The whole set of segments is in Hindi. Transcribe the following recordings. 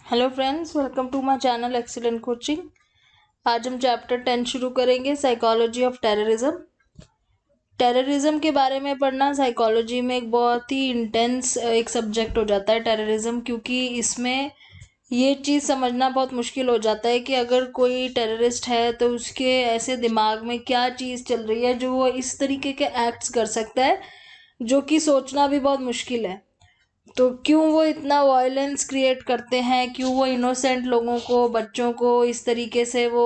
Hello friends, welcome to my channel excellent coaching. आज हम चैप्टर 10 शुरू करेंगे, साइकोलॉजी ऑफ टेररिज्म। टेररिज्म के बारे में पढ़ना साइकोलॉजी में एक बहुत ही इंटेंस एक सब्जेक्ट हो जाता है टेररिज्म, क्योंकि इसमें ये चीज़ समझना बहुत मुश्किल हो जाता है कि अगर कोई टेररिस्ट है तो उसके ऐसे दिमाग में क्या चीज़ चल रही है जो वो इस तरीके के एक्ट्स कर सकता है, जो कि सोचना भी बहुत मुश्किल है। तो क्यों वो इतना वायलेंस क्रिएट करते हैं, क्यों वो इनोसेंट लोगों को, बच्चों को इस तरीके से वो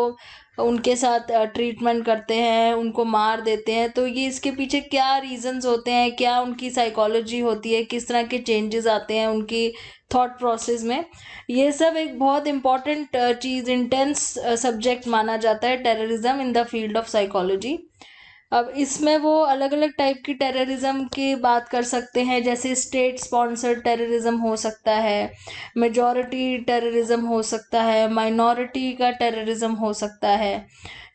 उनके साथ ट्रीटमेंट करते हैं, उनको मार देते हैं। तो ये इसके पीछे क्या रीजंस होते हैं, क्या उनकी साइकोलॉजी होती है, किस तरह के चेंजेस आते हैं उनकी थॉट प्रोसेस में, ये सब एक बहुत इंपॉर्टेंट चीज़, इंटेंस सब्जेक्ट माना जाता है terrorism in the field of psychology. अब इसमें वो अलग अलग टाइप की टेररिज्म की बात कर सकते हैं, जैसे स्टेट स्पॉन्सर्ड टेररिज्म हो सकता है, मेजॉरिटी टेररिज्म हो सकता है, माइनॉरिटी का टेररिज्म हो सकता है,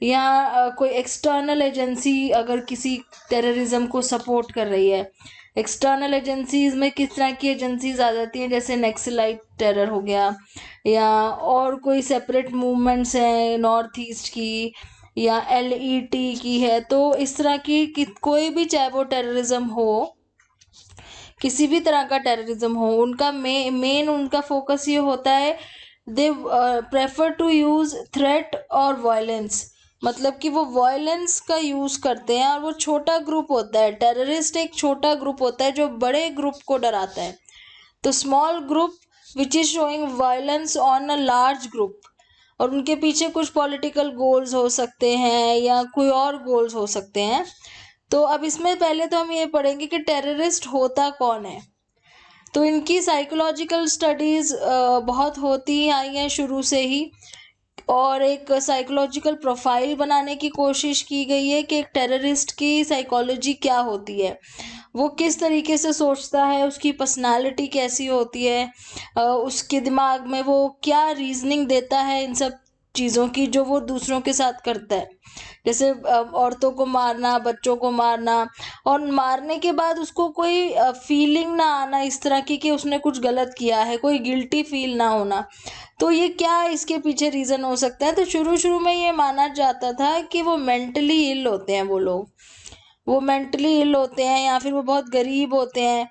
या कोई एक्सटर्नल एजेंसी अगर किसी टेररिज्म को सपोर्ट कर रही है। एक्सटर्नल एजेंसीज में किस तरह की एजेंसीज आ जाती हैं, जैसे नेक्सलाइट टेरर हो गया, या और कोई सेपरेट मूवमेंट्स हैं नॉर्थ ईस्ट की, या LET की है। तो इस तरह की कोई भी, चाहे वो टेररिज्म हो, किसी भी तरह का टेररिज्म हो, उनका मेन उनका फोकस ये होता है, they prefer to use threat और वायलेंस। मतलब कि वो वायलेंस का यूज करते हैं, और वो छोटा ग्रुप होता है। टेररिस्ट एक छोटा ग्रुप होता है जो बड़े ग्रुप को डराता है। तो small group which is showing violence on a large group, और उनके पीछे कुछ पॉलिटिकल गोल्स हो सकते हैं या कोई और गोल्स हो सकते हैं। तो अब इसमें पहले तो हम ये पढ़ेंगे कि टेररिस्ट होता कौन है। तो इनकी साइकोलॉजिकल स्टडीज बहुत होती आई हैं शुरू से ही, और एक साइकोलॉजिकल प्रोफाइल बनाने की कोशिश की गई है कि एक टेररिस्ट की साइकोलॉजी क्या होती है, वो किस तरीके से सोचता है, उसकी पर्सनालिटी कैसी होती है, उसके दिमाग में वो क्या रीजनिंग देता है इन सब चीज़ों की जो वो दूसरों के साथ करता है। जैसे औरतों को मारना, बच्चों को मारना, और मारने के बाद उसको कोई फीलिंग ना आना इस तरह की कि उसने कुछ गलत किया है, कोई गिल्टी फील ना होना। तो ये क्या इसके पीछे रीज़न हो सकता है? तो शुरू शुरू में ये माना जाता था कि वो मेंटली इल होते हैं, वो लोग, वो मेंटली इल होते हैं, या फिर वो बहुत गरीब होते हैं,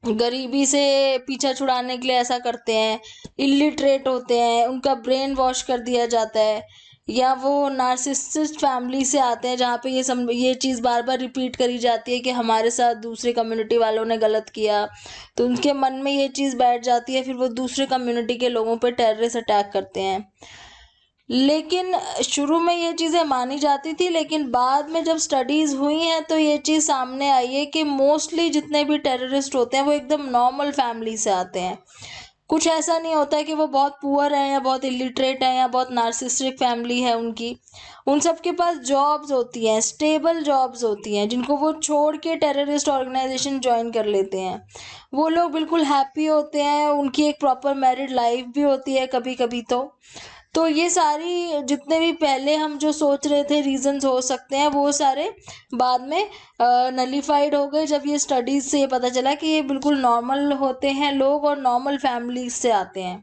गरीबी से पीछा छुड़ाने के लिए ऐसा करते हैं, इलिटरेट होते हैं, उनका ब्रेन वॉश कर दिया जाता है, या वो नार्सिसिस्ट फैमिली से आते हैं जहाँ पे ये चीज़ बार बार रिपीट करी जाती है कि हमारे साथ दूसरे कम्युनिटी वालों ने गलत किया। तो उनके मन में ये चीज़ बैठ जाती है, फिर वो दूसरे कम्युनिटी के लोगों पे टेररिस्ट अटैक करते हैं। लेकिन शुरू में ये चीज़ें मानी जाती थी, लेकिन बाद में जब स्टडीज़ हुई हैं तो ये चीज़ सामने आई है कि मोस्टली जितने भी टेररिस्ट होते हैं वो एकदम नॉर्मल फैमिली से आते हैं। कुछ ऐसा नहीं होता है कि वो बहुत पुअर हैं या बहुत इलिटरेट हैं या बहुत नार्सिसिस्टिक फैमिली है उनकी। उन सब के पास जॉब्स होती हैं, स्टेबल जॉब्स होती हैं, जिनको वो छोड़ के टेररिस्ट ऑर्गेनाइजेशन ज्वाइन कर लेते हैं। वो लोग बिल्कुल हैप्पी होते हैं, उनकी एक प्रॉपर मैरिड लाइफ भी होती है कभी कभी। तो ये सारी जितने भी पहले हम जो सोच रहे थे रीजंस हो सकते हैं, वो सारे बाद में नलीफाइड हो गए जब ये स्टडीज से ये पता चला कि ये बिल्कुल नॉर्मल होते हैं लोग और नॉर्मल फैमिलीज से आते हैं।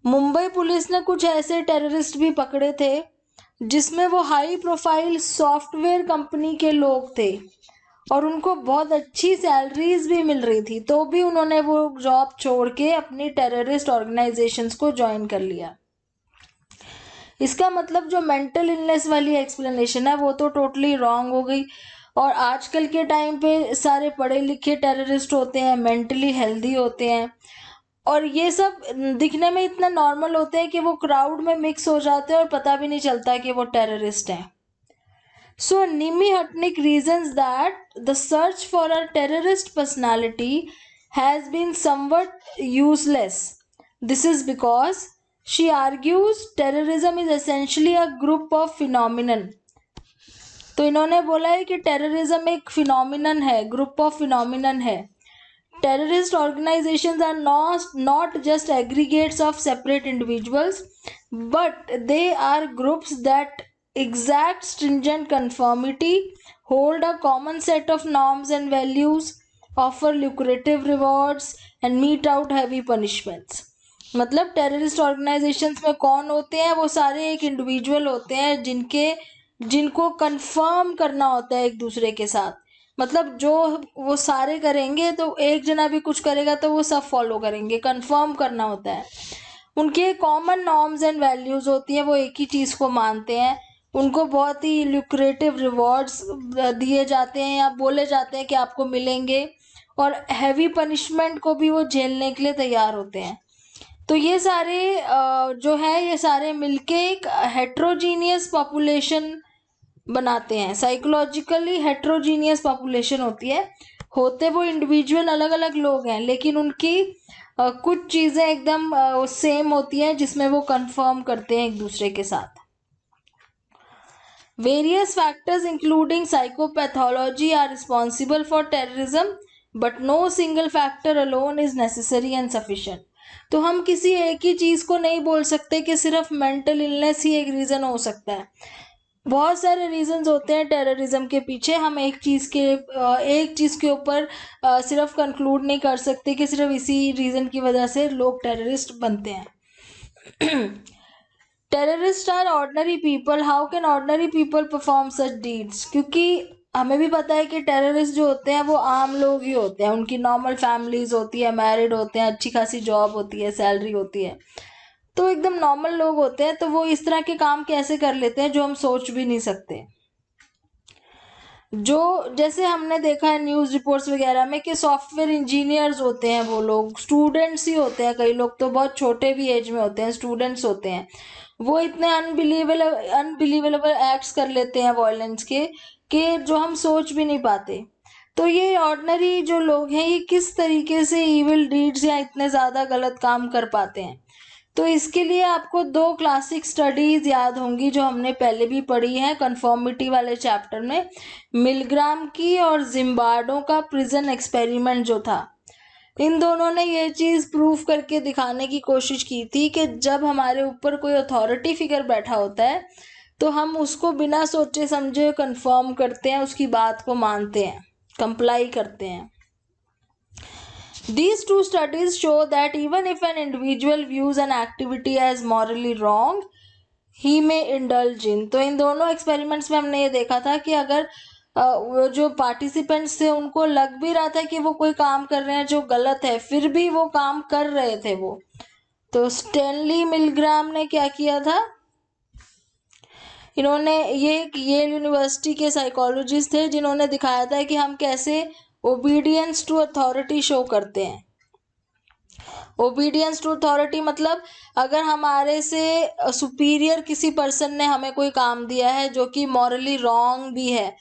मुंबई पुलिस ने कुछ ऐसे टेररिस्ट भी पकड़े थे जिसमें वो हाई प्रोफाइल सॉफ्टवेयर कंपनी के लोग थे, और उनको बहुत अच्छी सैलरीज भी मिल रही थी, तो भी उन्होंने वो जॉब छोड़ के अपनी टेररिस्ट ऑर्गेनाइजेशंस को ज्वाइन कर लिया। इसका मतलब जो मेंटल इलनेस वाली एक्सप्लेनेशन है वो तो टोटली रॉन्ग हो गई। और आजकल के टाइम पे सारे पढ़े लिखे टेररिस्ट होते हैं, मेंटली हेल्दी होते हैं, और ये सब दिखने में इतना नॉर्मल होते हैं कि वो क्राउड में मिक्स हो जाते हैं और पता भी नहीं चलता कि वो टेररिस्ट हैं। So, Nimi Hatnik reasons that the search for a terrorist personality has been somewhat useless. This is because she argues terrorism is essentially a group of phenomenon. तो इन्होंने बोला है कि टेररिज्म एक फिनोमिनन है, ग्रुप ऑफ फिनोमिनन है। Terrorist organizations are not just aggregates of separate individuals, but they are groups that exact stringent conformity, hold a common set of norms and values, offer lucrative rewards, and mete out heavy punishments. मतलब टेररिस्ट ऑर्गेनाइजेशंस में कौन होते हैं, वो सारे एक इंडिविजुअल होते हैं जिनको कंफर्म करना होता है एक दूसरे के साथ। मतलब जो वो सारे करेंगे तो एक जना भी कुछ करेगा तो वो सब फॉलो करेंगे, कंफर्म करना होता है। उनके कॉमन नॉर्म्स एंड वैल्यूज होती है, वो एक ही चीज़ को मानते हैं। उनको बहुत ही ल्यूक्रेटिव रिवॉर्ड्स दिए जाते हैं या बोले जाते हैं कि आपको मिलेंगे, और हैवी पनिशमेंट को भी वो झेलने के लिए तैयार होते हैं। तो ये सारे जो है ये सारे मिलके एक हेट्रोजीनियस पॉपुलेशन बनाते हैं। साइकोलॉजिकली हेट्रोजीनियस पॉपुलेशन होती है, होते वो इंडिविजुअल अलग अलग लोग हैं, लेकिन उनकी कुछ चीज़ें एकदम सेम होती हैं जिसमें वो कंफर्म करते हैं एक दूसरे के साथ। Various factors including psychopathology are responsible for terrorism, but no single factor alone is necessary and sufficient. तो हम किसी एक ही चीज़ को नहीं बोल सकते कि सिर्फ मेंटल इलनेस ही एक रीज़न हो सकता है। बहुत सारे रीजंस होते हैं टेररिज्म के पीछे। हम एक चीज़ के ऊपर सिर्फ कंक्लूड नहीं कर सकते कि सिर्फ इसी रीज़न की वजह से लोग टेररिस्ट बनते हैं। Terrorist are ordinary people, how can ordinary people perform such deeds? क्योंकि हमें भी पता है कि टेररिस्ट जो होते हैं वो आम लोग ही होते हैं, उनकी नॉर्मल फैमिलीज होती है, मैरिड होते हैं, अच्छी खासी जॉब होती है, सैलरी होती है, तो एकदम नॉर्मल लोग होते हैं। तो वो इस तरह के काम कैसे कर लेते हैं जो हम सोच भी नहीं सकते। जो जैसे हमने देखा है न्यूज़ रिपोर्ट्स वगैरह में कि सॉफ्टवेयर इंजीनियर्स होते हैं, वो लोग स्टूडेंट्स ही होते हैं, कई लोग तो बहुत छोटे भी एज में होते हैं, स्टूडेंट्स होते हैं, वो इतने अनबिलीवेबल एक्ट्स कर लेते हैं वायलेंस के कि जो हम सोच भी नहीं पाते। तो ये ऑर्डिनरी जो लोग हैं ये किस तरीके से इविल डीड्स या इतने ज़्यादा गलत काम कर पाते हैं? तो इसके लिए आपको दो क्लासिक स्टडीज याद होंगी जो हमने पहले भी पढ़ी है कंफर्मिटी वाले चैप्टर में, मिलग्राम की और जिम्बार्डो का प्रिजन एक्सपेरिमेंट जो था। इन दोनों ने ये चीज़ प्रूफ करके दिखाने की कोशिश की थी कि जब हमारे ऊपर कोई अथॉरिटी फिगर बैठा होता है तो हम उसको बिना सोचे समझे कंफर्म करते हैं, उसकी बात को मानते हैं, कंप्लाई करते हैं। These two studies show that even if an individual views an activity as morally wrong, he may indulge in। तो इन दोनों एक्सपेरिमेंट्स में हमने ये देखा था कि अगर वो जो पार्टिसिपेंट्स थे उनको लग भी रहा था कि वो कोई काम कर रहे हैं जो गलत है, फिर भी वो काम कर रहे थे वो। तो स्टैनली मिलग्राम ने क्या किया था, इन्होंने ये यूनिवर्सिटी के साइकोलॉजिस्ट थे जिन्होंने दिखाया था कि हम कैसे ओबीडियंस टू अथॉरिटी शो करते हैं। ओबीडियंस टू अथॉरिटी मतलब अगर हमारे से सुपीरियर किसी पर्सन ने हमें कोई काम दिया है जो कि मॉरली रॉन्ग भी है,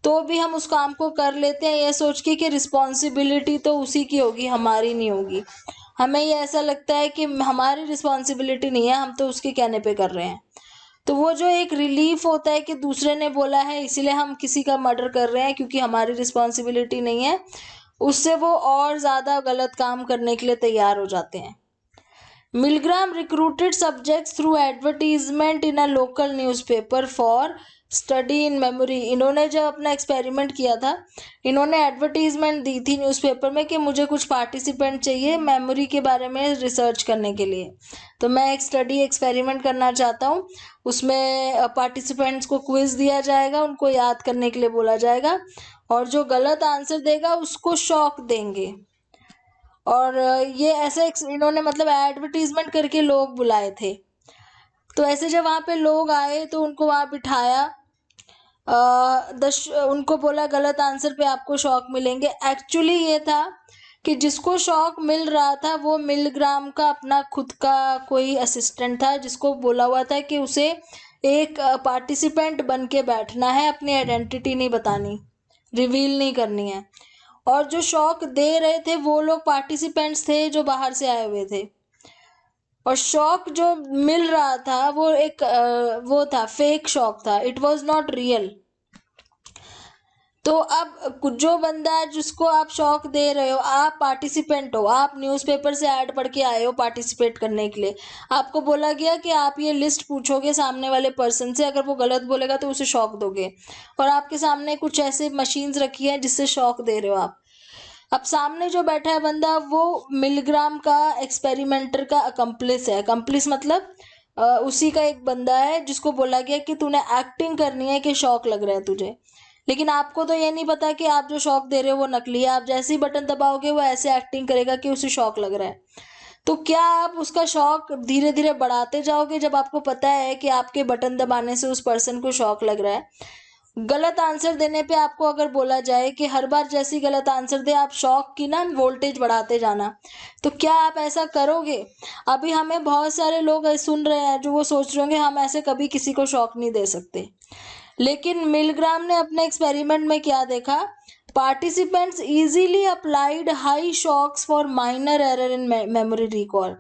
तो भी हम उस काम को कर लेते हैं ये सोच के कि रिस्पॉन्सिबिलिटी तो उसी की होगी, हमारी नहीं होगी। हमें ये ऐसा लगता है कि हमारी रिस्पॉन्सिबिलिटी नहीं है, हम तो उसके कहने पे कर रहे हैं। तो वो जो एक रिलीफ होता है कि दूसरे ने बोला है इसीलिए हम किसी का मर्डर कर रहे हैं क्योंकि हमारी रिस्पॉन्सिबिलिटी नहीं है, उससे वो और ज़्यादा गलत काम करने के लिए तैयार हो जाते हैं। Milgram recruited subjects through advertisement in a local newspaper for study in memory. इन्होंने जब अपना एक्सपेरिमेंट किया था, इन्होंने एडवर्टीजमेंट दी थी न्यूज़पेपर में कि मुझे कुछ पार्टिसिपेंट चाहिए मेमोरी के बारे में रिसर्च करने के लिए, तो मैं एक स्टडी एक्सपेरिमेंट करना चाहता हूँ। उसमें पार्टिसिपेंट्स को क्विज दिया जाएगा, उनको याद करने के लिए बोला जाएगा, और जो गलत आंसर देगा उसको शॉक देंगे। और ये ऐसे इन्होंने मतलब एडवर्टीजमेंट करके लोग बुलाए थे। तो ऐसे जब वहाँ पे लोग आए तो उनको वहाँ बिठाया, उनको बोला गलत आंसर पे आपको शॉक मिलेंगे। एक्चुअली ये था कि जिसको शॉक मिल रहा था वो मिलग्राम का अपना खुद का कोई असिस्टेंट था, जिसको बोला हुआ था कि उसे एक पार्टिसिपेंट बन के बैठना है, अपनी आइडेंटिटी नहीं बतानी, रिवील नहीं करनी है। और जो शॉक दे रहे थे वो लोग पार्टिसिपेंट्स थे जो बाहर से आए हुए थे, और शॉक जो मिल रहा था वो एक वो था, फेक शॉक था, इट वाज नॉट रियल। तो अब जो बंदा जिसको आप शॉक दे रहे हो, आप पार्टिसिपेंट हो, आप न्यूज़पेपर से ऐड पढ़ के आए हो पार्टिसिपेट करने के लिए, आपको बोला गया कि आप ये लिस्ट पूछोगे सामने वाले पर्सन से, अगर वो गलत बोलेगा तो उसे शॉक दोगे, और आपके सामने कुछ ऐसे मशीन्स रखी हैं जिससे शॉक दे रहे हो आप। अब सामने जो बैठा है बंदा वो मिलग्राम का एक्सपेरिमेंटर का अकम्प्लिस है। अकम्प्लिस मतलब उसी का एक बंदा है जिसको बोला गया कि तूने एक्टिंग करनी है कि शौक लग रहा है तुझे, लेकिन आपको तो ये नहीं पता कि आप जो शौक दे रहे हो वो नकली है। आप जैसे ही बटन दबाओगे वो ऐसे एक्टिंग करेगा कि उसे शौक लग रहा है। तो क्या आप उसका शौक धीरे धीरे बढ़ाते जाओगे जब आपको पता है कि आपके बटन दबाने से उस पर्सन को शौक लग रहा है? गलत आंसर देने पे आपको अगर बोला जाए कि हर बार जैसी गलत आंसर दे आप शौक की ना वोल्टेज बढ़ाते जाना, तो क्या आप ऐसा करोगे? अभी हमें बहुत सारे लोग सुन रहे हैं जो वो सोच रहे होंगे हम ऐसे कभी किसी को शौक नहीं दे सकते, लेकिन मिलग्राम ने अपने एक्सपेरिमेंट में क्या देखा? Participants easily applied high shocks for minor error in memory recall.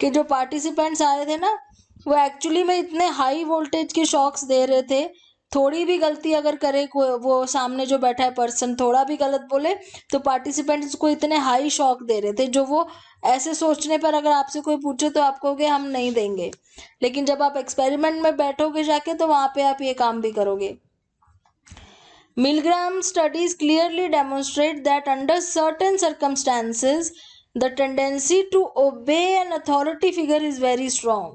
कि जो पार्टिसिपेंट्स आए थे ना वो एक्चुअली में इतने हाई वोल्टेज के शॉक्स दे रहे थे, थोड़ी भी गलती अगर करे वो सामने जो बैठा है पर्सन थोड़ा भी गलत बोले तो पार्टिसिपेंट्स को इतने हाई शॉक दे रहे थे, जो वो ऐसे सोचने पर अगर आपसे कोई पूछे तो आप कहोगे हम नहीं देंगे, लेकिन जब आप एक्सपेरिमेंट में बैठोगे जाके तो वहां पे आप ये काम भी करोगे। Milgram studies clearly demonstrate that under certain circumstances, the tendency to obey an authority figure is very strong.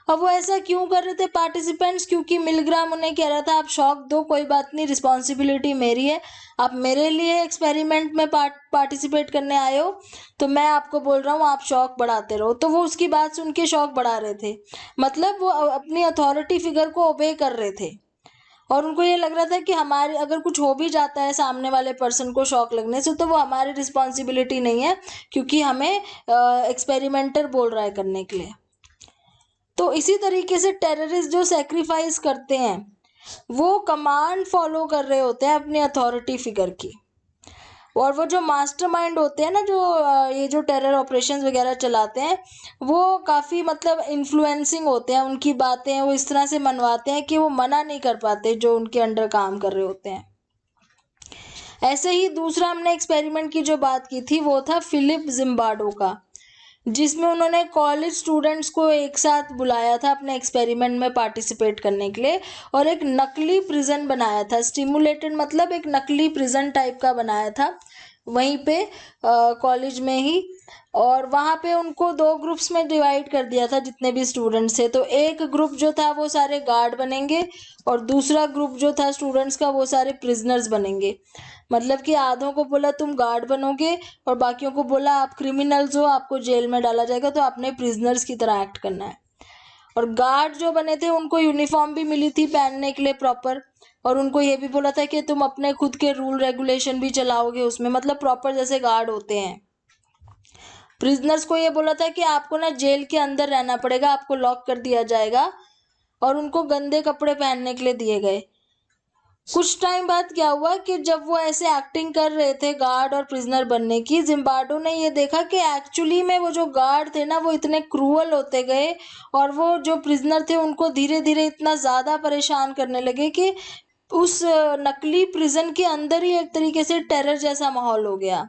अब वो ऐसा क्यों कर रहे थे पार्टिसिपेंट्स? क्योंकि मिलग्राम उन्हें कह रहा था आप शौक दो, कोई बात नहीं, रिस्पॉन्सिबिलिटी मेरी है, आप मेरे लिए एक्सपेरिमेंट में पार्टिसिपेट करने आए हो तो मैं आपको बोल रहा हूँ आप शौक बढ़ाते रहो। तो वो उसकी बात सुन के शौक बढ़ा रहे थे, मतलब वो अपनी अथॉरिटी फिगर को ओबे कर रहे थे और उनको ये लग रहा था कि हमारे अगर कुछ हो भी जाता है सामने वाले पर्सन को शौक लगने से तो वो हमारी रिस्पॉन्सिबिलिटी नहीं है, क्योंकि हमें एक्सपेरिमेंटर बोल रहा है करने के लिए। तो इसी तरीके से टेररिस्ट जो सेक्रीफाइस करते हैं वो कमांड फॉलो कर रहे होते हैं अपनी अथॉरिटी फिगर की, और वो जो मास्टरमाइंड होते हैं ना जो ये जो टेरर ऑपरेशंस वगैरह चलाते हैं वो काफ़ी मतलब इन्फ्लुएंसिंग होते हैं, उनकी बातें वो इस तरह से मनवाते हैं कि वो मना नहीं कर पाते जो उनके अंडर काम कर रहे होते हैं। ऐसे ही दूसरा हमने एक्सपेरिमेंट की जो बात की थी वो था फिलिप जिम्बार्डो का, जिसमें उन्होंने कॉलेज स्टूडेंट्स को एक साथ बुलाया था अपने एक्सपेरिमेंट में पार्टिसिपेट करने के लिए और एक नकली प्रिजन बनाया था। स्टिमुलेटेड मतलब एक नकली प्रिजन टाइप का बनाया था वहीं पे कॉलेज में ही, और वहाँ पे उनको दो ग्रुप्स में डिवाइड कर दिया था जितने भी स्टूडेंट्स थे। तो एक ग्रुप जो था वो सारे गार्ड बनेंगे और दूसरा ग्रुप जो था स्टूडेंट्स का वो सारे प्रिजनर्स बनेंगे। मतलब कि आधों को बोला तुम गार्ड बनोगे और बाकियों को बोला आप क्रिमिनल्स हो, आपको जेल में डाला जाएगा, तो आपने प्रिजनर्स की तरह एक्ट करना है। और गार्ड जो बने थे उनको यूनिफॉर्म भी मिली थी पहनने के लिए प्रॉपर, और उनको ये भी बोला था कि तुम अपने खुद के रूल रेगुलेशन भी चलाओगे उसमें, मतलब प्रॉपर जैसे गार्ड होते हैं। प्रिजनर्स को ये बोला था कि आपको ना जेल के अंदर रहना पड़ेगा, आपको लॉक कर दिया जाएगा, और उनको गंदे कपड़े पहनने के लिए दिए गए। कुछ टाइम बाद क्या हुआ कि जब वो ऐसे एक्टिंग कर रहे थे गार्ड और प्रिजनर बनने की, जिम्बार्डो ने ये देखा कि एक्चुअली में वो जो गार्ड थे ना वो इतने क्रूअल होते गए और वो जो प्रिजनर थे उनको धीरे धीरे इतना ज़्यादा परेशान करने लगे कि उस नकली प्रिजन के अंदर ही एक तरीके से टेरर जैसा माहौल हो गया।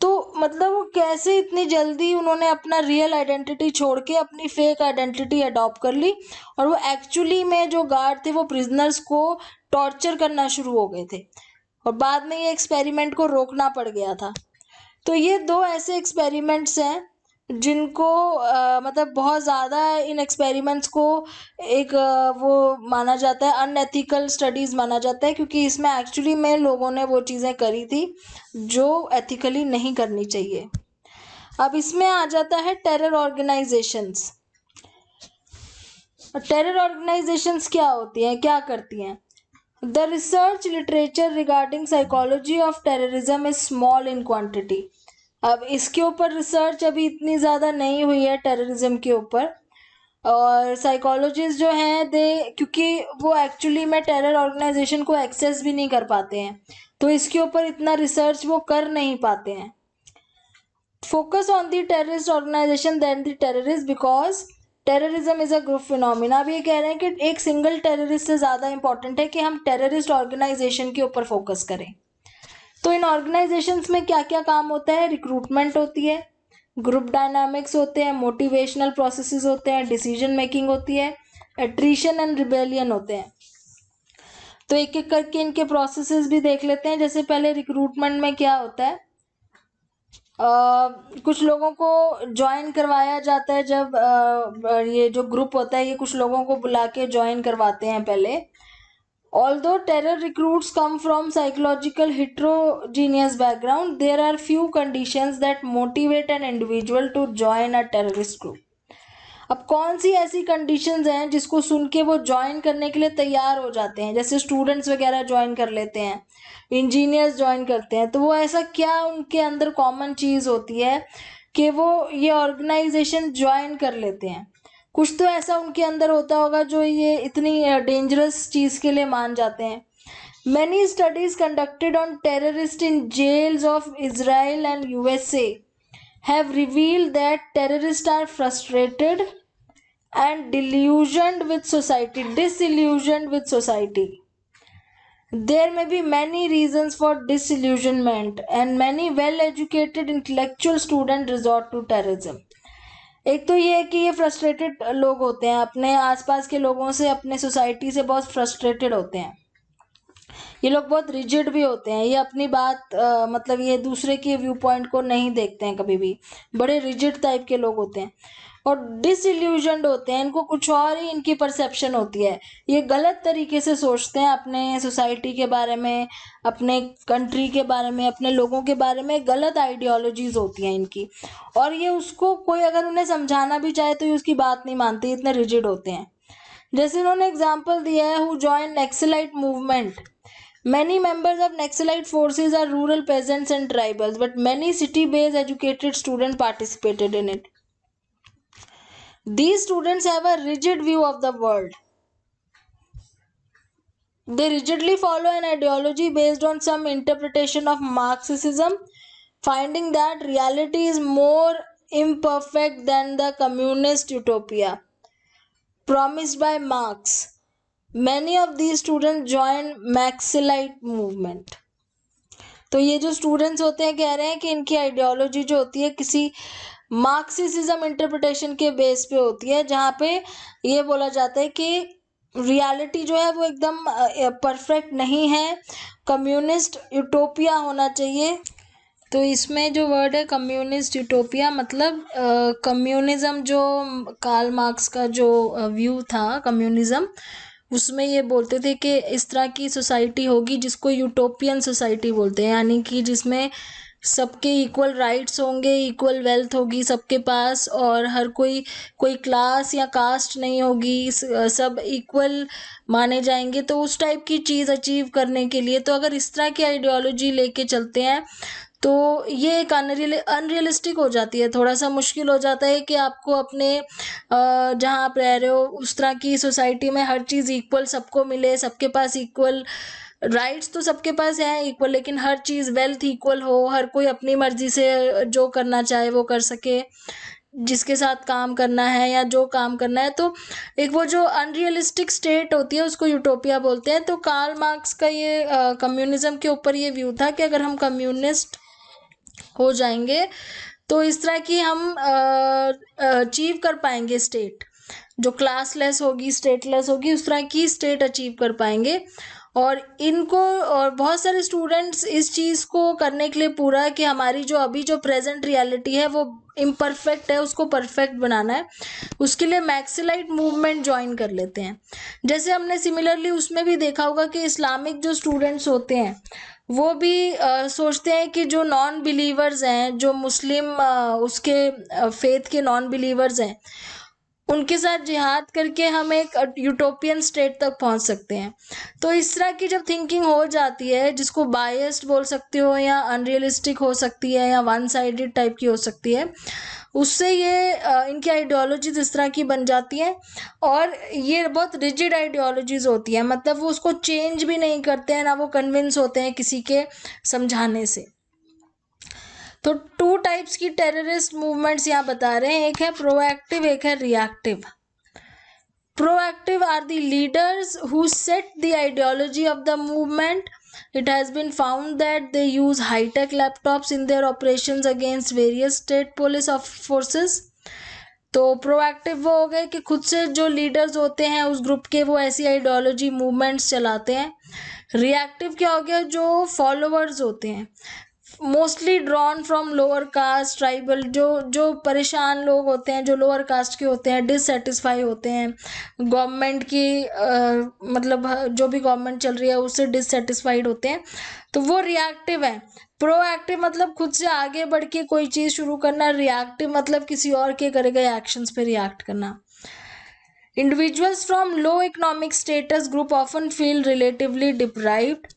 तो मतलब वो कैसे इतनी जल्दी उन्होंने अपना रियल आइडेंटिटी छोड़ के अपनी फेक आइडेंटिटी अडॉप्ट कर ली, और वो एक्चुअली में जो गार्ड थे वो प्रिजनर्स को टॉर्चर करना शुरू हो गए थे, और बाद में ये एक्सपेरिमेंट को रोकना पड़ गया था। तो ये दो ऐसे एक्सपेरिमेंट्स हैं जिनको मतलब बहुत ज़्यादा इन एक्सपेरिमेंट्स को एक वो माना जाता है, अनएथिकल स्टडीज़ माना जाता है, क्योंकि इसमें एक्चुअली में लोगों ने वो चीज़ें करी थी जो एथिकली नहीं करनी चाहिए। अब इसमें आ जाता है टेरर ऑर्गेनाइजेशंस। टेरर ऑर्गेनाइजेशंस क्या होती हैं, क्या करती हैं? The research literature regarding psychology of terrorism is small in quantity. अब इसके ऊपर रिसर्च अभी इतनी ज़्यादा नहीं हुई है टेररिज्म के ऊपर, और साइकोलॉजिस्ट जो हैं क्योंकि वो एक्चुअली में टेरर ऑर्गेनाइजेशन को एक्सेस भी नहीं कर पाते हैं तो इसके ऊपर इतना रिसर्च वो कर नहीं पाते हैं। Focus on the terrorist organisation then the terrorist because terrorism is a group phenomena. अब ये कह रहे हैं कि एक सिंगल टेररिस्ट से ज़्यादा इंपॉर्टेंट है कि हम टेररिस्ट ऑर्गेनाइजेशन के ऊपर फोकस करें। तो इन ऑर्गेनाइजेशंस में क्या क्या काम होता है? रिक्रूटमेंट होती है, ग्रुप डायनामिक्स होते हैं, मोटिवेशनल प्रोसेसेस होते हैं, डिसीजन मेकिंग होती है, एट्रिशन एंड रिबेलियन होते हैं। तो एक एक करके इनके प्रोसेसेस भी देख लेते हैं। जैसे पहले रिक्रूटमेंट में क्या होता है? कुछ लोगों को ज्वाइन करवाया जाता है जब ये जो ग्रुप होता है ये कुछ लोगों को बुला के ज्वाइन करवाते हैं पहले. Although terror recruits come from psychological heterogeneous background, there are few conditions that motivate an individual to join a terrorist group. अब कौन सी ऐसी कंडीशंस हैं जिसको सुन के वो ज्वाइन करने के लिए तैयार हो जाते हैं, जैसे स्टूडेंट्स वगैरह ज्वाइन कर लेते हैं, इंजीनियर्स ज्वाइन करते हैं, तो वो ऐसा क्या उनके अंदर कॉमन चीज़ होती है कि वो ये ऑर्गेनाइजेशन ज्वाइन कर लेते हैं. कुछ तो ऐसा उनके अंदर होता होगा जो ये इतनी डेंजरस चीज़ के लिए मान जाते हैं. Many studies conducted on terrorists in jails of Israel and USA have revealed that terrorists are frustrated and disillusioned with society. There may be many reasons for disillusionment, and many well-educated intellectual students resort to terrorism. एक तो ये है कि ये फ्रस्ट्रेटेड लोग होते हैं, अपने आसपास के लोगों से, अपने सोसाइटी से बहुत फ्रस्ट्रेटेड होते हैं. ये लोग बहुत रिजिड भी होते हैं, ये अपनी बात मतलब ये दूसरे के व्यू पॉइंट को नहीं देखते हैं कभी भी, बड़े रिजिड टाइप के लोग होते हैं. और डिसइल्यूजन्ड होते हैं, इनको कुछ और ही इनकी परसेप्शन होती है, ये गलत तरीके से सोचते हैं अपने सोसाइटी के बारे में, अपने कंट्री के बारे में, अपने लोगों के बारे में गलत आइडियोलॉजीज होती हैं इनकी. और ये उसको कोई अगर उन्हें समझाना भी चाहे तो ये उसकी बात नहीं मानते, इतने रिजिड होते हैं. जैसे उन्होंने एग्जाम्पल दिया है, who join naxalite movement. Many members of Naxalite forces are rural peasants and tribals, but many city-based educated students participated in it. These students have a rigid view of the world. They rigidly follow an ideology based on some interpretation of Marxism, finding that reality is more imperfect than the communist utopia promised by Marx. Many of these students join Naxalite movement. तो ये जो स्टूडेंट्स होते हैं कह रहे हैं कि इनकी आइडियोलॉजी जो होती है किसी मार्क्सिज्म इंटरप्रिटेशन के बेस पे होती है, जहाँ पे ये बोला जाता है कि रियलिटी जो है वो एकदम परफेक्ट नहीं है, कम्युनिस्ट यूटोपिया होना चाहिए. तो इसमें जो वर्ड है कम्युनिस्ट यूटोपिया, मतलब कम्युनिज्म जो कार्ल मार्क्स का जो व्यू था कम्युनिज्म, उसमें ये बोलते थे कि इस तरह की सोसाइटी होगी जिसको यूटोपियन सोसाइटी बोलते हैं, यानी कि जिसमें सबके इक्वल राइट्स होंगे, इक्वल वेल्थ होगी सबके पास, और हर कोई क्लास या कास्ट नहीं होगी, सब इक्वल माने जाएंगे. तो उस टाइप की चीज़ अचीव करने के लिए, तो अगर इस तरह की आइडियोलॉजी लेके चलते हैं तो ये एक अनरियलिस्टिक हो जाती है, थोड़ा सा मुश्किल हो जाता है कि आपको अपने जहाँ आप रह रहे हो उस तरह की सोसाइटी में हर चीज़ इक्वल सबको मिले, सबके पास इक्वल राइट्स तो सबके पास है इक्वल, लेकिन हर चीज़ वेल्थ इक्वल हो, हर कोई अपनी मर्जी से जो करना चाहे वो कर सके, जिसके साथ काम करना है या जो काम करना है. तो एक वो जो अनरियलिस्टिक स्टेट होती है उसको यूटोपिया बोलते हैं. तो कार्ल मार्क्स का ये कम्युनिज्म के ऊपर ये व्यू था कि अगर हम कम्युनिस्ट हो जाएंगे तो इस तरह की हम अचीव कर पाएंगे स्टेट, जो क्लासलेस होगी, स्टेटलेस होगी, उस तरह की स्टेट अचीव कर पाएंगे. और इनको और बहुत सारे स्टूडेंट्स इस चीज़ को करने के लिए पूरा कि हमारी जो अभी जो प्रेजेंट रियलिटी है वो इम्परफेक्ट है, उसको परफेक्ट बनाना है, उसके लिए मैक्सिलाइट मूवमेंट ज्वाइन कर लेते हैं. जैसे हमने सिमिलरली उसमें भी देखा होगा कि इस्लामिक जो स्टूडेंट्स होते हैं वो भी सोचते हैं कि जो नॉन बिलीवर्स हैं, जो मुस्लिम उसके फेथ के नॉन बिलीवर्स हैं, उनके साथ जिहाद करके हम एक यूटोपियन स्टेट तक पहुंच सकते हैं. तो इस तरह की जब थिंकिंग हो जाती है, जिसको बायस्ड बोल सकते हो या अनरियलिस्टिक हो सकती है या वन साइडेड टाइप की हो सकती है, उससे ये इनकी आइडियोलॉजीज इस तरह की बन जाती हैं. और ये बहुत रिजिड आइडियोलॉजीज होती हैं, मतलब वो उसको चेंज भी नहीं करते हैं, ना वो कन्विंस होते हैं किसी के समझाने से. तो टू टाइप्स की टेररिस्ट मूवमेंट्स यहाँ बता रहे हैं, एक है प्रोएक्टिव, एक है reactive. Proactive are the leaders who set the ideology of the movement. It has been found that they use high-tech laptops in their operations against various state police forces. तो प्रोएक्टिव वो हो गए कि खुद से जो लीडर्स होते हैं उस ग्रुप के, वो ऐसी आइडियोलॉजी मूवमेंट्स चलाते हैं. रिएक्टिव क्या हो गया, जो फॉलोअर्स होते हैं, mostly drawn from lower caste, tribal, जो परेशान लोग होते हैं, जो लोअर कास्ट के होते हैं, डिससेटिस्फाई होते हैं गवर्नमेंट की, मतलब जो भी गवर्नमेंट चल रही है उससे डिससेटिस्फाइड होते हैं, तो वो रिएक्टिव है। प्रोएक्टिव मतलब खुद से आगे बढ़ के कोई चीज़ शुरू करना, रिएक्टिव मतलब किसी और के करे गए एक्शंस पे रिएक्ट करना। Individuals from low economic status group often feel relatively deprived.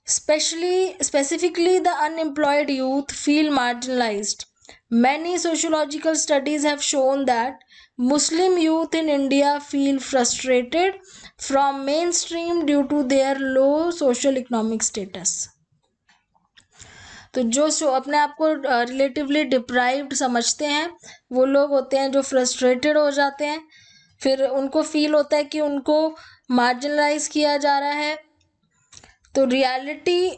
Specifically, the unemployed youth feel marginalized. Many sociological studies have shown that Muslim youth in India feel frustrated from mainstream due to their low social economic status. तो जो अपने आप को रिलेटिवली डिप्राइव्ड समझते हैं वो लोग होते हैं जो फ्रस्ट्रेटेड हो जाते हैं, फिर उनको फील होता है कि उनको मार्जिनलाइज किया जा रहा है। तो रियलिटी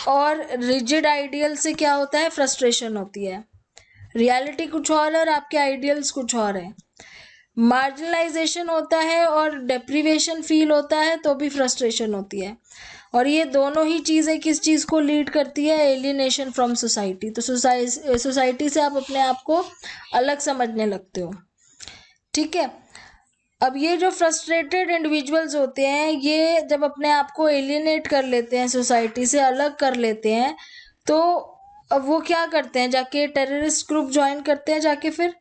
और रिजिड आइडियल से क्या होता है, फ्रस्ट्रेशन होती है। रियलिटी कुछ और आपके आइडियल्स कुछ और है। मार्जिनलाइजेशन होता है और डेप्रीवेशन फील होता है तो भी फ्रस्ट्रेशन होती है। और ये दोनों ही चीज़ें किस चीज़ को लीड करती है, एलियनेशन फ्रॉम सोसाइटी। तो सोसाइटी से आप अपने आप को अलग समझने लगते हो, ठीक है। अब ये जो फ्रस्ट्रेटेड इंडिविजुअल्स होते हैं, ये जब अपने आप को एलियनेट कर लेते हैं, सोसाइटी से अलग कर लेते हैं, तो अब वो क्या करते हैं, जाके टेररिस्ट ग्रुप ज्वाइन करते हैं। जाके फिर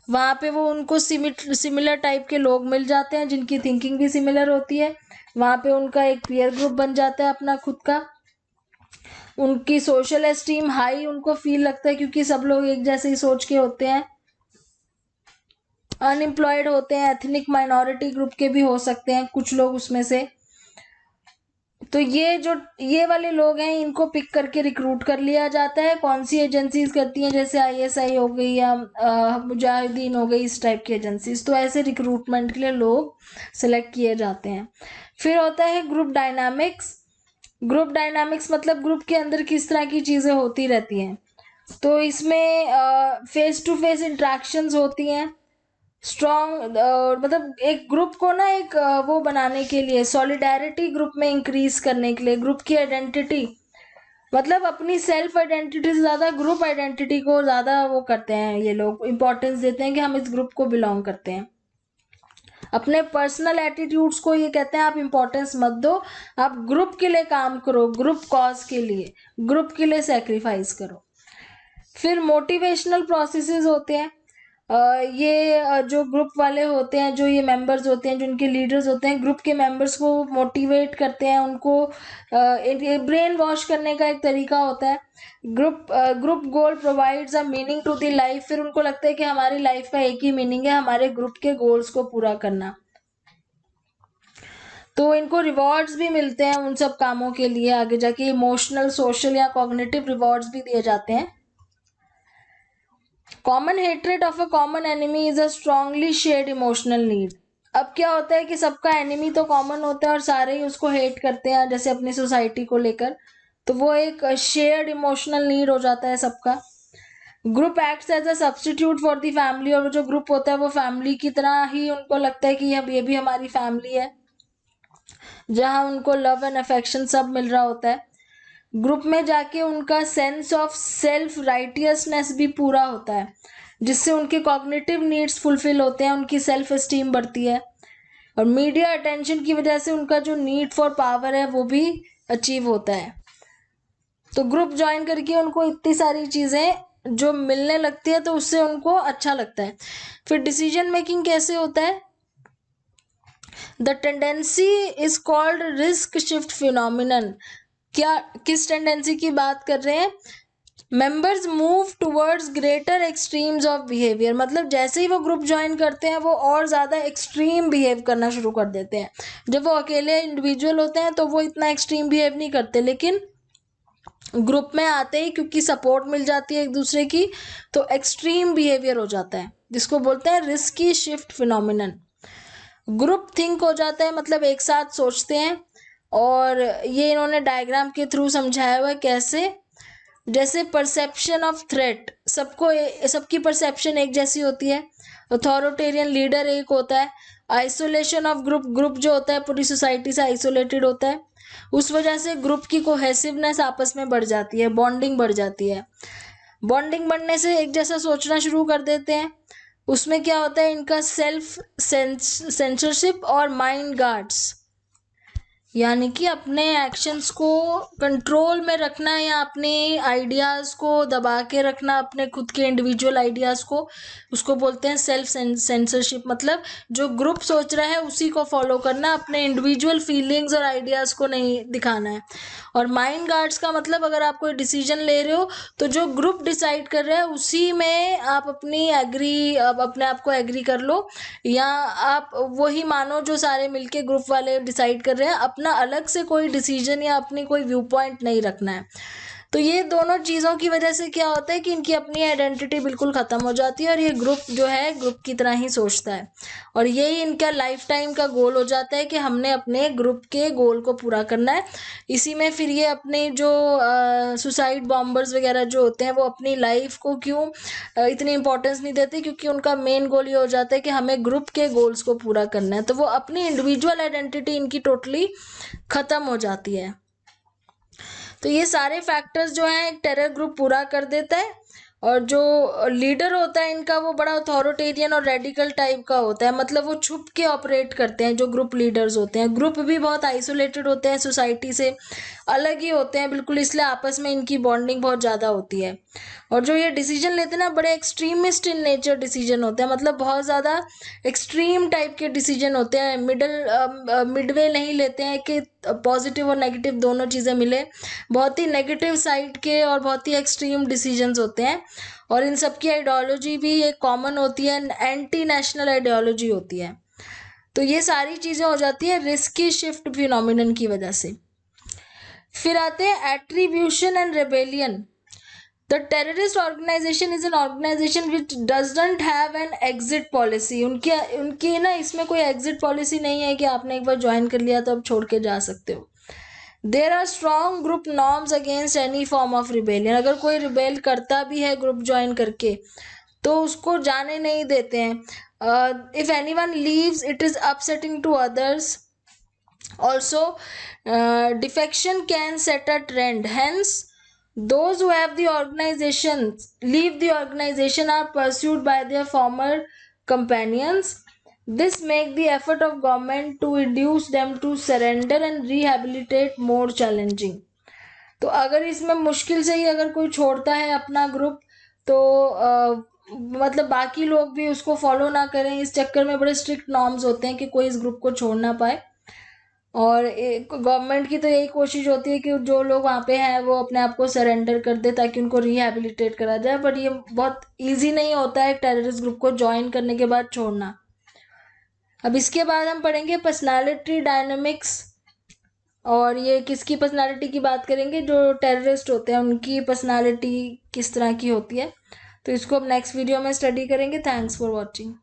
वहाँ पे वो उनको सिमिलर टाइप के लोग मिल जाते हैं जिनकी थिंकिंग भी सिमिलर होती है। वहाँ पे उनका एक पीयर ग्रुप बन जाता है अपना खुद का। उनकी सोशल एस्टीम हाई उनको फील लगता है क्योंकि सब लोग एक जैसे ही सोच के होते हैं। अनएम्प्लॉयड होते हैं, एथनिक माइनॉरिटी ग्रुप के भी हो सकते हैं कुछ लोग उसमें से। तो ये वाले लोग हैं, इनको पिक करके रिक्रूट कर लिया जाता है। कौन सी एजेंसीज करती हैं, जैसे ISI हो गई या मुजाहिदीन हो गई, इस टाइप की एजेंसीज। तो ऐसे रिक्रूटमेंट के लिए लोग सिलेक्ट किए जाते हैं। फिर होता है ग्रुप डायनामिक्स। ग्रुप डायनामिक्स मतलब ग्रुप के अंदर किस तरह की चीज़ें होती रहती हैं। तो इसमें फेस टू फेस इंट्रैक्शंस होती हैं, स्ट्रॉन्ग, मतलब एक ग्रुप को ना एक वो बनाने के लिए, सॉलिडारिटी ग्रुप में इंक्रीज करने के लिए, ग्रुप की आइडेंटिटी, मतलब अपनी सेल्फ आइडेंटिटी से ज़्यादा ग्रुप आइडेंटिटी को ज़्यादा वो करते हैं, ये लोग इंपॉर्टेंस देते हैं कि हम इस ग्रुप को बिलोंग करते हैं। अपने पर्सनल एटीट्यूड्स को ये कहते हैं आप इंपॉर्टेंस मत दो, आप ग्रुप के लिए काम करो, ग्रुप कॉज के लिए, ग्रुप के लिए सेक्रीफाइस करो। फिर मोटिवेशनल प्रोसेसेस होते हैं। ये जो ग्रुप वाले होते हैं, जो ये मेंबर्स होते हैं, जो उनके लीडर्स होते हैं, ग्रुप के मेंबर्स को मोटिवेट करते हैं, उनको ब्रेन वॉश करने का एक तरीका होता है। Group goal provides a meaning to the life. फिर उनको लगता है कि हमारी लाइफ का एक ही मीनिंग है, हमारे ग्रुप के गोल्स को पूरा करना। तो इनको रिवॉर्ड्स भी मिलते हैं उन सब कामों के लिए, आगे जाके इमोशनल, सोशल या कॉग्निटिव रिवॉर्ड्स भी दिए जाते हैं। Common hatred of a common enemy is a strongly shared emotional need. अब क्या होता है कि सबका एनिमी तो कॉमन होता है और सारे ही उसको हेट करते हैं, जैसे अपनी सोसाइटी को लेकर, तो वो एक शेयर्ड इमोशनल नीड हो जाता है सबका। Group acts as a substitute for the family. और जो ग्रुप होता है वो फैमिली की तरह ही उनको लगता है कि अब ये भी हमारी फैमिली है, जहाँ उनको लव एंड अफेक्शन सब मिल रहा होता है। ग्रुप में जाके उनका सेंस ऑफ सेल्फ राइटियसनेस भी पूरा होता है, जिससे उनके कॉग्निटिव नीड्स फुलफिल होते हैं, उनकी सेल्फ एस्टीम बढ़ती है। और मीडिया अटेंशन की वजह से उनका जो नीड फॉर पावर है वो भी अचीव होता है। तो ग्रुप ज्वाइन करके उनको इतनी सारी चीज़ें जो मिलने लगती है तो उससे उनको अच्छा लगता है। फिर डिसीजन मेकिंग कैसे होता है, the tendency is called risk shift phenomenon. क्या किस टेंडेंसी की बात कर रहे हैं, members move towards greater extremes of behaviour. मतलब जैसे ही वो ग्रुप ज्वाइन करते हैं वो और ज़्यादा एक्सट्रीम बिहेव करना शुरू कर देते हैं। जब वो अकेले इंडिविजुअल होते हैं तो वो इतना एक्सट्रीम बिहेव नहीं करते, लेकिन ग्रुप में आते ही क्योंकि सपोर्ट मिल जाती है एक दूसरे की, तो एक्सट्रीम बिहेवियर हो जाता है, जिसको बोलते हैं risky shift phenomenon. Group think हो जाता है, मतलब एक साथ सोचते हैं। और ये इन्होंने डायग्राम के थ्रू समझाया हुआ है कैसे, जैसे परसेप्शन ऑफ थ्रेट, सबकी परसेप्शन एक जैसी होती है, अथॉरिटेरियन लीडर एक होता है, आइसोलेशन ऑफ ग्रुप, ग्रुप जो होता है पूरी सोसाइटी से आइसोलेटेड होता है, उस वजह से ग्रुप की कोहेसिवनेस आपस में बढ़ जाती है, बॉन्डिंग बढ़ जाती है। बॉन्डिंग बढ़ने से एक जैसा सोचना शुरू कर देते हैं। उसमें क्या होता है, इनका सेल्फ सेंसरशिप और माइंड गार्ड्स, यानी कि अपने एक्शंस को कंट्रोल में रखना या अपने आइडियाज़ को दबा के रखना, अपने खुद के इंडिविजुअल आइडियाज़ को, उसको बोलते हैं सेल्फ सेंसरशिप। मतलब जो ग्रुप सोच रहा है उसी को फॉलो करना, अपने इंडिविजुअल फीलिंग्स और आइडियाज़ को नहीं दिखाना है। और माइंड गार्ड्स का मतलब, अगर आप कोई डिसीजन ले रहे हो तो जो ग्रुप डिसाइड कर रहा है उसी में आप अपने आप को एग्री कर लो, या आप वही मानो जो सारे मिलके ग्रुप वाले डिसाइड कर रहे हैं, अपना अलग से कोई डिसीजन या अपनी कोई व्यू पॉइंट नहीं रखना है। तो ये दोनों चीज़ों की वजह से क्या होता है कि इनकी अपनी आइडेंटिटी बिल्कुल ख़त्म हो जाती है और ये ग्रुप जो है ग्रुप की तरह ही सोचता है, और यही इनका लाइफ टाइम का गोल हो जाता है कि हमने अपने ग्रुप के गोल को पूरा करना है। इसी में फिर ये अपने जो सुसाइड बॉम्बर्स वगैरह जो होते हैं वो अपनी लाइफ को क्यों इतनी इंपॉर्टेंस नहीं देते, क्योंकि उनका मेन गोल ये हो जाता है कि हमें ग्रुप के गोल्स को पूरा करना है। तो वो अपनी इंडिविजुअल आइडेंटिटी इनकी टोटली ख़त्म हो जाती है। तो ये सारे फैक्टर्स जो हैं एक टेरर ग्रुप पूरा कर देता है। और जो लीडर होता है इनका वो बड़ा अथॉरिटेरियन और रेडिकल टाइप का होता है, मतलब वो छुप के ऑपरेट करते हैं। जो ग्रुप लीडर्स होते हैं, ग्रुप भी बहुत आइसोलेटेड होते हैं, सोसाइटी से अलग ही होते हैं बिल्कुल, इसलिए आपस में इनकी बॉन्डिंग बहुत ज़्यादा होती है। और जो ये डिसीजन लेते हैं ना, बड़े एक्सट्रीमिस्ट इन नेचर डिसीजन होते हैं, मतलब बहुत ज़्यादा एक्सट्रीम टाइप के डिसीजन होते हैं, मिडवे नहीं लेते हैं कि पॉजिटिव और नेगेटिव दोनों चीज़ें मिले। बहुत ही नेगेटिव साइड के और बहुत ही एक्सट्रीम डिसीजंस होते हैं। और इन सब की आइडियोलॉजी भी एक कॉमन होती है, एंटी नेशनल आइडियोलॉजी होती है। तो ये सारी चीज़ें हो जाती है रिस्की शिफ्ट फिनोमिनन की वजह से। फिर आते हैं attribution and rebellion. The terrorist organization is an organization which doesn't have an exit policy. उनकी ना इसमें कोई exit policy नहीं है कि आपने एक बार ज्वाइन कर लिया तो अब छोड़ के जा सकते हो। There are strong group norms against any form of rebellion. अगर कोई रिबेल करता भी है ग्रुप ज्वाइन करके तो उसको जाने नहीं देते हैं। If anyone leaves, it is upsetting to others. Also, defection can set a trend. Hence, those who have the organization leave the organization are pursued by their former companions. This make the effort of government to induce them to surrender and rehabilitate more challenging. तो अगर इसमें मुश्किल से ही अगर कोई छोड़ता है अपना ग्रुप तो मतलब बाकी लोग भी उसको फॉलो ना करें, इस चक्कर में बड़े स्ट्रिक्ट नॉर्म्स होते हैं कि कोई इस ग्रुप को छोड़ ना पाए। और गवर्नमेंट की तो यही कोशिश होती है कि जो लोग वहाँ पे हैं वो अपने आप को सरेंडर कर दे ताकि उनको रिहैबिलिटेट करा जाए, बट ये बहुत इजी नहीं होता है टेररिस्ट ग्रुप को ज्वाइन करने के बाद छोड़ना। अब इसके बाद हम पढ़ेंगे पर्सनालिटी डायनामिक्स, और ये किसकी पर्सनालिटी की बात करेंगे, जो टेररिस्ट होते हैं उनकी पर्सनालिटी किस तरह की होती है। तो इसको अब नेक्स्ट वीडियो में स्टडी करेंगे। Thanks for watching.